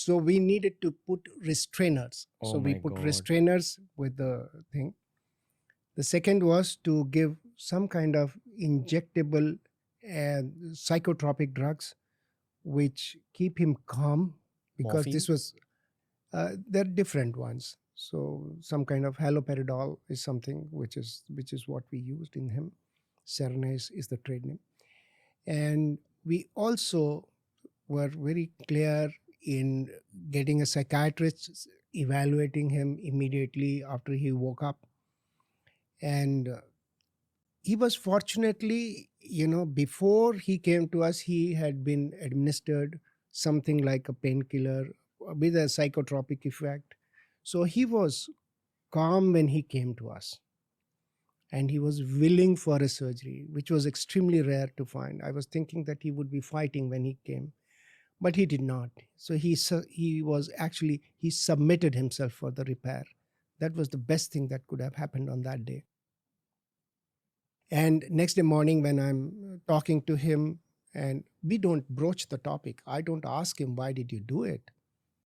So we needed to put restrainers. Oh So we my put God. restrainers with the thing. The second was to give some kind of injectable and psychotropic drugs which keep him calm, because Morphine? this was they're different ones. So some kind of haloperidol is something which is what we used in him. Serena is the trade name. And we also were very clear in getting a psychiatrist evaluating him immediately after he woke up. And he was fortunately, before he came to us, he had been administered something like a painkiller with a psychotropic effect. So he was calm when he came to us, and he was willing for a surgery, which was extremely rare to find. I was thinking that he would be fighting when he came, but he did not. So he submitted himself for the repair. That was the best thing that could have happened on that day. And next day morning, when I'm talking to him, and we don't broach the topic, I don't ask him, why did you do it?